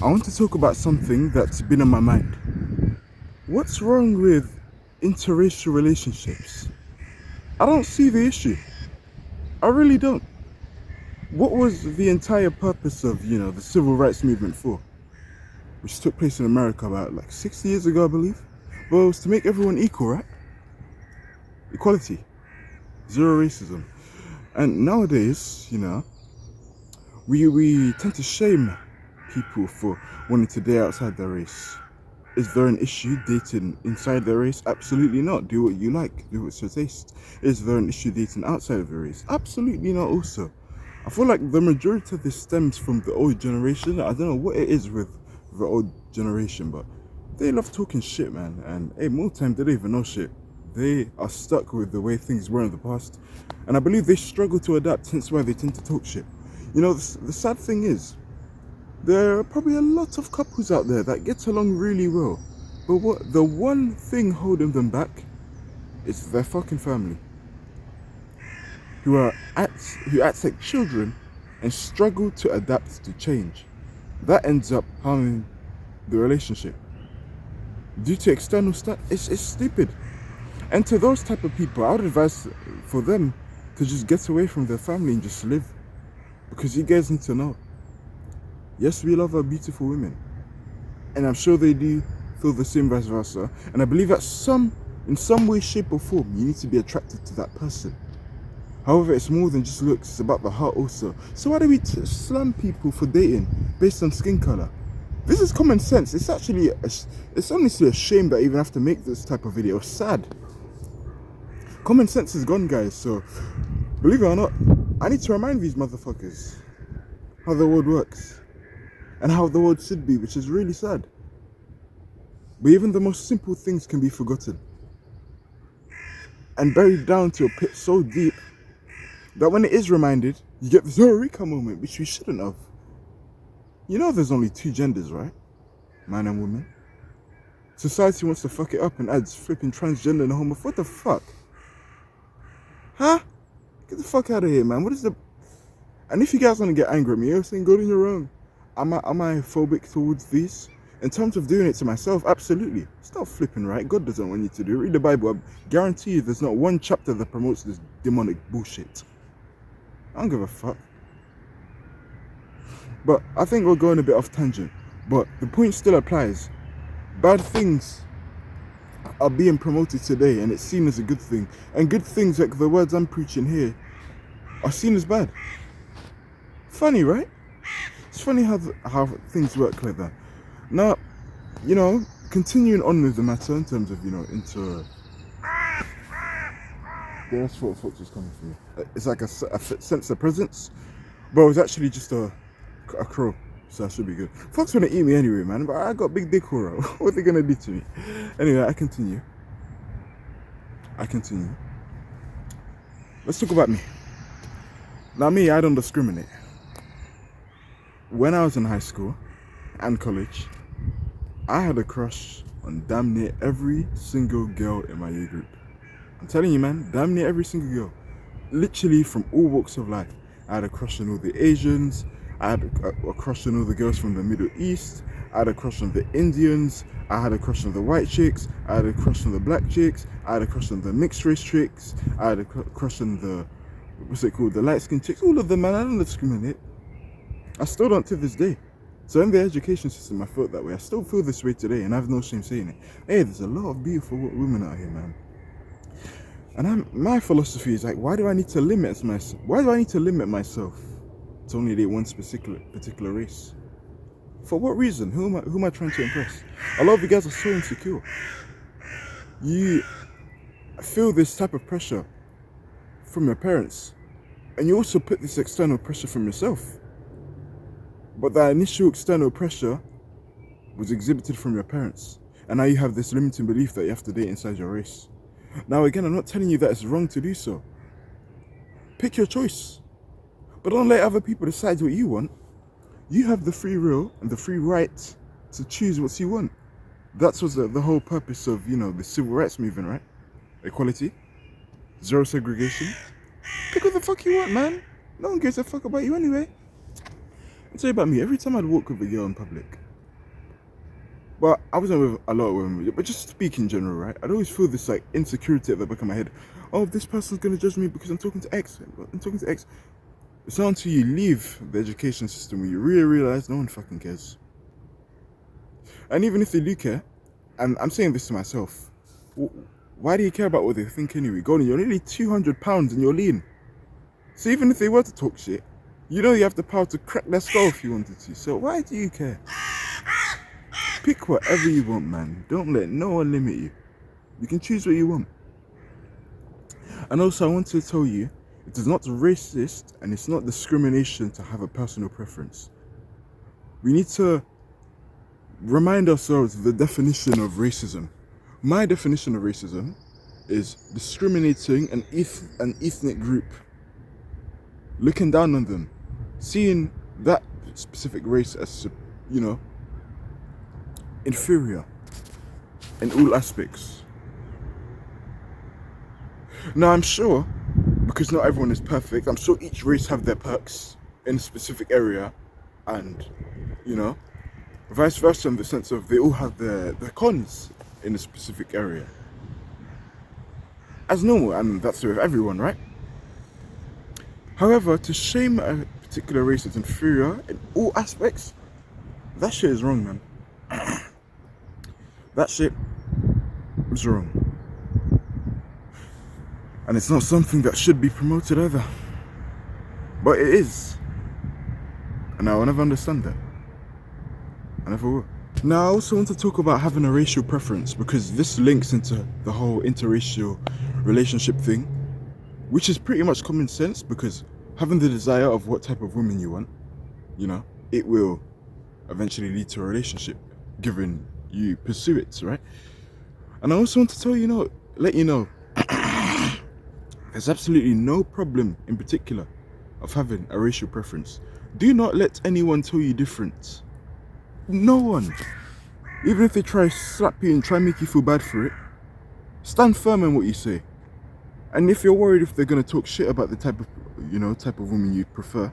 I want to talk about something that's been on my mind. What's wrong with interracial relationships? I don't see the issue. I really don't. What was the entire purpose of, the civil rights movement for? Which took place in America about like 60 years ago, I believe. Well, it was to make everyone equal, right? Equality. Zero racism. And nowadays, we tend to shame people for wanting to date outside their race. Is there an issue dating inside their race? Absolutely not. Do what you like. Do what's your taste. Is there an issue dating outside of your race? Absolutely not also. I feel like the majority of this stems from the old generation. I don't know what it is with the old generation, but they love talking shit, man. And hey, more time they don't even know shit. They are stuck with the way things were in the past. And I believe they struggle to adapt, hence why they tend to talk shit. The sad thing is, there are probably a lot of couples out there that get along really well, but what the one thing holding them back is their fucking family, who act like children and struggle to adapt to change. That ends up harming the relationship due to external stuff. It's stupid. And to those type of people, I would advise for them to just get away from their family and just live, because you guys need to know. Yes, we love our beautiful women, and I'm sure they do feel the same, vice versa. And I believe that in some way, shape, or form, you need to be attracted to that person. However, it's more than just looks; it's about the heart also. So why do we slam people for dating based on skin color? This is common sense. It's honestly a shame that I even have to make this type of video. It's sad. Common sense is gone, guys. So believe it or not, I need to remind these motherfuckers how the world works and how the world should be, which is really sad. But even the most simple things can be forgotten and buried down to a pit so deep that when it is reminded, you get this eureka moment, which we shouldn't have. You know there's only two genders, right? Man and woman. Society wants to fuck it up and adds flipping transgender and homo. What the fuck? Huh? Get the fuck out of here, man. What is the... And if you guys want to get angry at me, you're saying, God, you're wrong. Am I phobic towards these? In terms of doing it to myself, absolutely. It's not flipping right. God doesn't want you to do it. Read the Bible. I guarantee you there's not one chapter that promotes this demonic bullshit. I don't give a fuck. But I think we're going a bit off tangent. But the point still applies. Bad things are being promoted today, and it's seen as a good thing. And good things, like the words I'm preaching here, are seen as bad. Funny, right? It's funny how things work like that. Now, continuing on with the matter in terms of, Yeah, that's what Fox is coming for me. It's like a sense of presence. But it was actually just a crow, so that should be good. Fox wanna eat me anyway, man, but I got big dick horror. What are they gonna do to me? Anyway, I continue. Let's talk about me. Now me, I don't discriminate. When I was in high school and college, I had a crush on damn near every single girl in my year group. I'm telling you, man, damn near every single girl. Literally from all walks of life. I had a crush on all the Asians. I had a crush on all the girls from the Middle East. I had a crush on the Indians. I had a crush on the white chicks. I had a crush on the black chicks. I had a crush on the mixed race chicks. I had a crush on the, the light skinned chicks. All of them, man, I don't discriminate. I still don't to this day. So in the education system, I felt that way. I still feel this way today, and I have no shame saying it. Hey, there's a lot of beautiful women out here, man. And my philosophy is like, why do I need to limit myself? Why do I need to limit myself to only date one particular race? For what reason? Who am I trying to impress? A lot of you guys are so insecure. You feel this type of pressure from your parents, and you also put this external pressure from yourself. But that initial external pressure was exhibited from your parents, and now you have this limiting belief that you have to date inside your race. Now again, I'm not telling you that it's wrong to do so. Pick your choice, but don't let other people decide what you want. You have the free will and the free right to choose what you want. That was the whole purpose of, the civil rights movement, right? Equality, zero segregation. Pick what the fuck you want, man. No one gives a fuck about you anyway. I'll tell you about me. Every time I'd walk with a girl in public, But I wasn't with a lot of women, but just speak in general, right? I'd always feel this like insecurity at the back of my head. Oh, this person's gonna judge me because I'm talking to X. I'm talking to X. It's not until you leave the education system where you really realize no one fucking cares. And even if they do care, and I'm saying this to myself, why do you care about what they think anyway? Golden, you're nearly 200 pounds and you're lean. So even if they were to talk shit, you know you have the power to crack their skull if you wanted to. So why do you care? Pick whatever you want, man. Don't let no one limit you. You can choose what you want. And also, I want to tell you, it is not racist and it's not discrimination to have a personal preference. We need to remind ourselves of the definition of racism. My definition of racism is discriminating an ethnic group, looking down on them, seeing that specific race as, inferior in all aspects. Now, I'm sure, because not everyone is perfect, I'm sure each race have their perks in a specific area, and, vice versa in the sense of they all have their cons in a specific area. As normal, and that's with everyone, right? However, to shame a particular race as inferior in all aspects, that shit is wrong, man. That shit is wrong. And it's not something that should be promoted either. But it is. And I will never understand that. I never will. Now, I also want to talk about having a racial preference, because this links into the whole interracial relationship thing, which is pretty much common sense, because having the desire of what type of woman you want, it will eventually lead to a relationship, given you pursue it, right? And I also want to let you know, there's absolutely no problem in particular of having a racial preference. Do not let anyone tell you different. No one. Even if they try to slap you and try to make you feel bad for it, stand firm in what you say. And if you're worried if they're going to talk shit about the type of woman you prefer,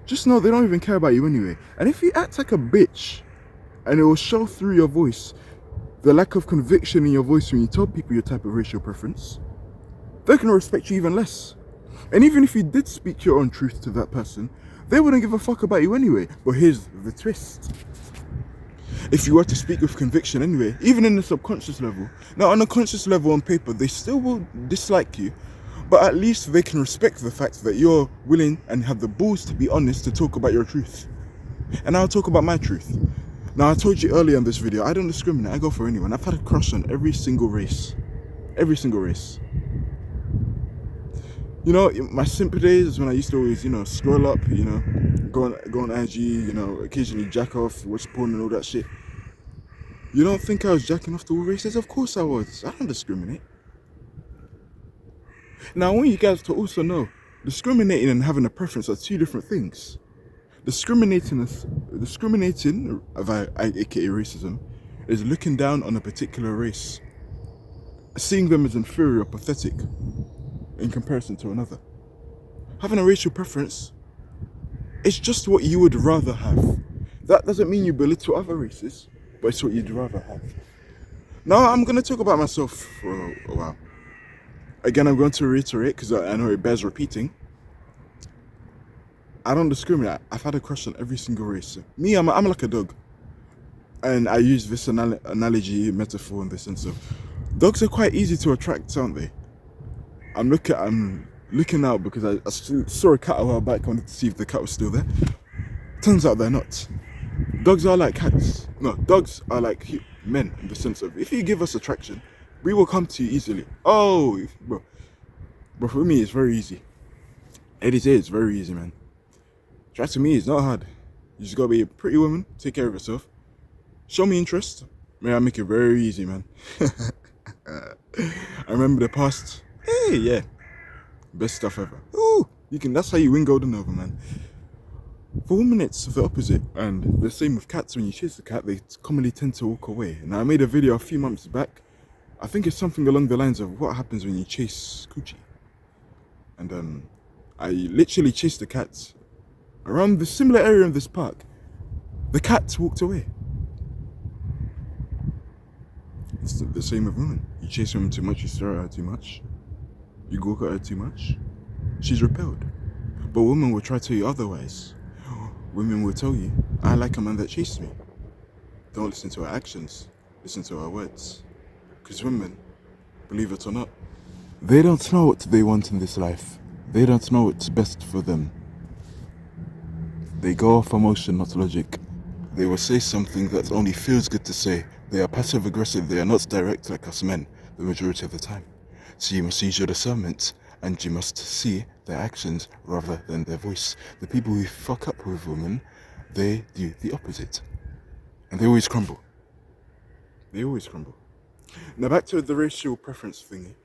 just know they don't even care about you anyway. And if you act like a bitch, and it will show through your voice, the lack of conviction in your voice when you tell people your type of racial preference, they're going to respect you even less. And even if you did speak your own truth to that person, they wouldn't give a fuck about you anyway. But here's the twist. If you were to speak with conviction anyway, even in the subconscious level, now on a conscious level on paper, they still will dislike you, but at least they can respect the fact that you're willing and have the balls to be honest to talk about your truth. And I'll talk about my truth. Now, I told you earlier in this video, I don't discriminate, I go for anyone. I've had a crush on every single race. Every single race. My simple days is when I used to always, scroll up, go on IG, occasionally jack off, watch porn and all that shit. You don't think I was jacking off to all races? Of course I was. I don't discriminate. Now, I want you guys to also know, discriminating and having a preference are two different things. Discriminating, aka racism, is looking down on a particular race, seeing them as inferior or pathetic in comparison to another. Having a racial preference, it's just what you would rather have. That doesn't mean you belittle other races, but it's what you'd rather have. Now, I'm going to talk about myself for a while. Again, I'm going to reiterate, because I know it bears repeating. I don't discriminate. I've had a crush on every single race. Me, I'm like a dog. And I use this analogy, metaphor in the sense of, dogs are quite easy to attract, aren't they? I'm looking out because I saw a cat a while back. I wanted to see if the cat was still there. Turns out they're not. Dogs are like cats. No, dogs are like men in the sense of, if you give us attraction, we will come to you easily. Oh, bro, for me, it's very easy. It is very easy, man. Try to me, it's not hard. You just gotta be a pretty woman, take care of yourself, show me interest. Man, I make it very easy, man. I remember the past. Hey, yeah, best stuff ever. Ooh, that's how you win golden over, man. For women, it's the opposite, and the same with cats. When you chase the cat, they commonly tend to walk away. Now, I made a video a few months back. I think it's something along the lines of what happens when you chase coochie. And I literally chased the cat around the similar area in this park. The cat walked away. It's the same with women. You chase women too much, you stare at her too much, you gawk at her too much, she's repelled. But women will try to tell you otherwise. Women will tell you, I like a man that chases me. Don't listen to her actions, listen to her words. Because women, believe it or not, they don't know what they want in this life. They don't know what's best for them. They go off emotion, not logic. They will say something that only feels good to say. They are passive aggressive, they are not direct like us men, the majority of the time. So you must use your discernment and you must see their actions rather than their voice. The people who fuck up with women, they do the opposite. And they always crumble. They always crumble. Now back to the racial preference thingy.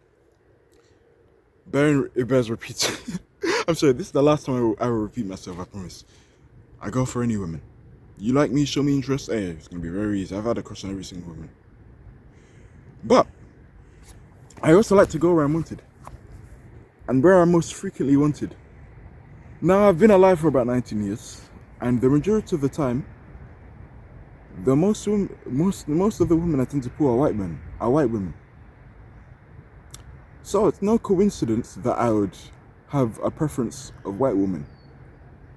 It bears repeating. I'm sorry, this is the last time I will repeat myself, I promise. I go for any woman. You like me, show me interest, hey, it's gonna be very easy. I've had a crush on every single woman. But I also like to go where I'm wanted. And where I'm most frequently wanted. Now I've been alive for about 19 years, and the majority of the time, most of the women I tend to pull are white women. So it's no coincidence that I would have a preference of white women.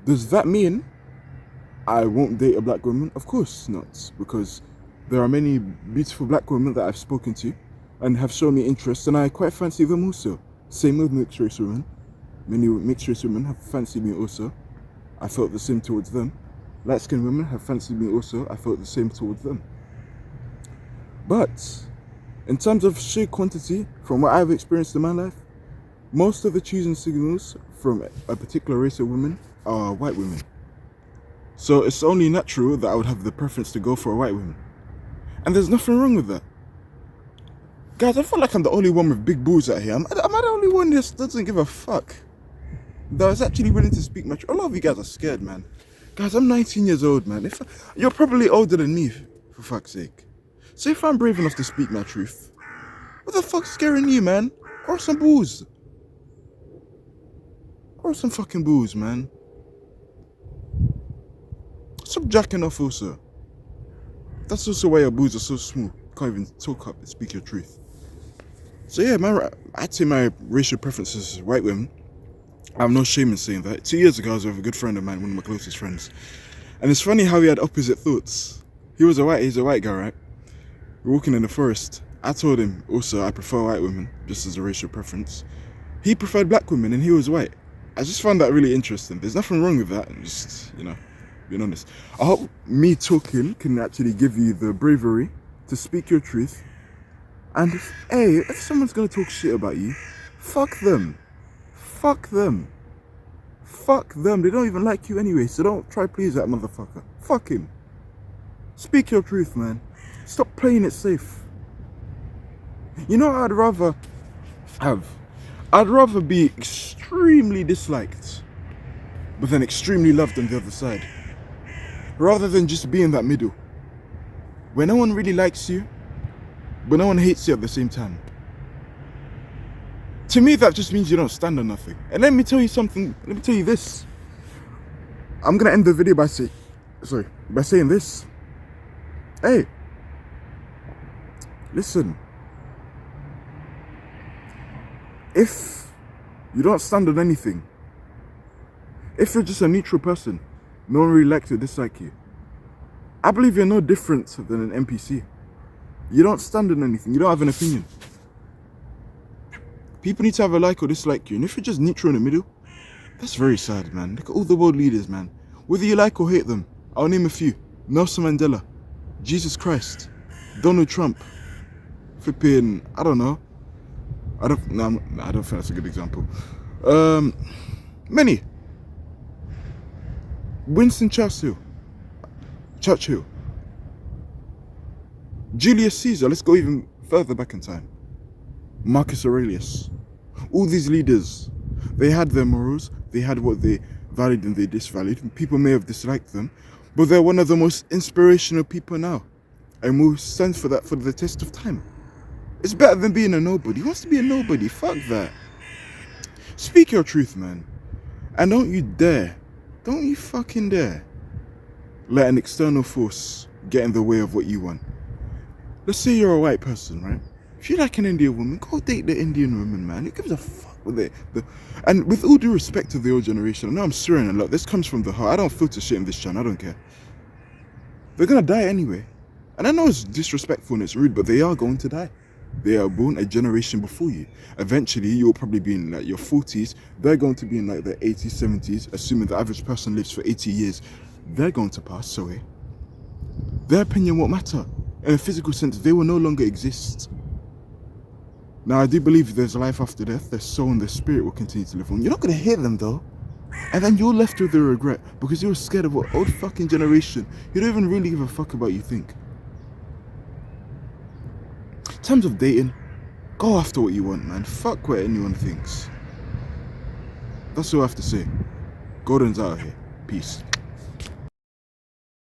Does that mean I won't date a black woman? Of course not, because there are many beautiful black women that I've spoken to and have shown me interest, and I quite fancy them also. Same with mixed race women. Many mixed race women have fancied me also. I felt the same towards them. Light skinned women have fancied me also. I felt the same towards them. But in terms of sheer quantity, from what I've experienced in my life, most of the choosing signals from a particular race of women are white women. So it's only natural that I would have the preference to go for a white woman. And there's nothing wrong with that. Guys, I feel like I'm the only one with big balls out here. Am I the only one that doesn't give a fuck? That is actually willing to speak my truth. A lot of you guys are scared, man. Guys, I'm 19 years old, man. You're probably older than me, for fuck's sake. So if I'm brave enough to speak my truth, what the fuck's scaring you, man? Grow some balls. Grow some fucking balls, man. Stop jacking off also. That's also why your balls are so small. You can't even talk up and speak your truth. So yeah, I'd say my racial preferences is white women. I have no shame in saying that. 2 years ago, I was with a good friend of mine, one of my closest friends. And it's funny how we had opposite thoughts. He's a white guy, right? We're walking in the forest. I told him also I prefer white women, just as a racial preference. He preferred black women and he was white. I just found that really interesting. There's nothing wrong with that. Just, being honest. I hope me talking can actually give you the bravery to speak your truth. And if someone's gonna talk shit about you, fuck them. Fuck them. Fuck them. They don't even like you anyway, so don't try please that motherfucker. Fuck him. Speak your truth, man. Stop playing it safe. You know what I'd rather have? I'd rather be extremely disliked, but then extremely loved on the other side. Rather than just be in that middle. Where no one really likes you, but no one hates you at the same time. To me, that just means you don't stand on nothing. And let me tell you something. Let me tell you this. I'm gonna end the video by saying this. Hey, listen. If you don't stand on anything, if you're just a neutral person, no one really likes you, dislike you, I believe you're no different than an NPC. You don't stand on anything. You don't have an opinion. People need to have a like or dislike you. And if you're just neutral in the middle, that's very sad, man. Look at all the world leaders, man. Whether you like or hate them, I'll name a few. Nelson Mandela, Jesus Christ, Donald Trump, flipping, I don't know. I don't think that's a good example. Many. Winston Churchill. Julius Caesar, let's go even further back in time. Marcus Aurelius. All these leaders, they had their morals, they had what they valued and they disvalued. People may have disliked them, but they're one of the most inspirational people now. And we'll stand for that for the test of time. It's better than being a nobody. Who wants to be a nobody? Fuck that. Speak your truth, man. And don't you fucking dare let an external force get in the way of what you want. let's say you're a white person, right? If you like an Indian woman, go date the Indian woman, man. Who gives a fuck with it? And with all due respect to the old generation, I know I'm swearing a lot. This comes from the heart. I don't filter shit in this channel. I don't care. They're gonna die anyway. And I know it's disrespectful and it's rude, but they are going to die. They are born a generation before you. Eventually, you'll probably be in like your 40s. They're going to be in like their 80s, 70s, assuming the average person lives for 80 years. They're going to pass away. Their opinion won't matter. In a physical sense, they will no longer exist. Now, I do believe there's life after death. Their soul and their spirit will continue to live on. You're not going to hear them, though. And then you're left with the regret because you're scared of what old fucking generation. You don't even really give a fuck about you think. In terms of dating, go after what you want, man. Fuck what anyone thinks. That's all I have to say. Gordon's out of here. Peace.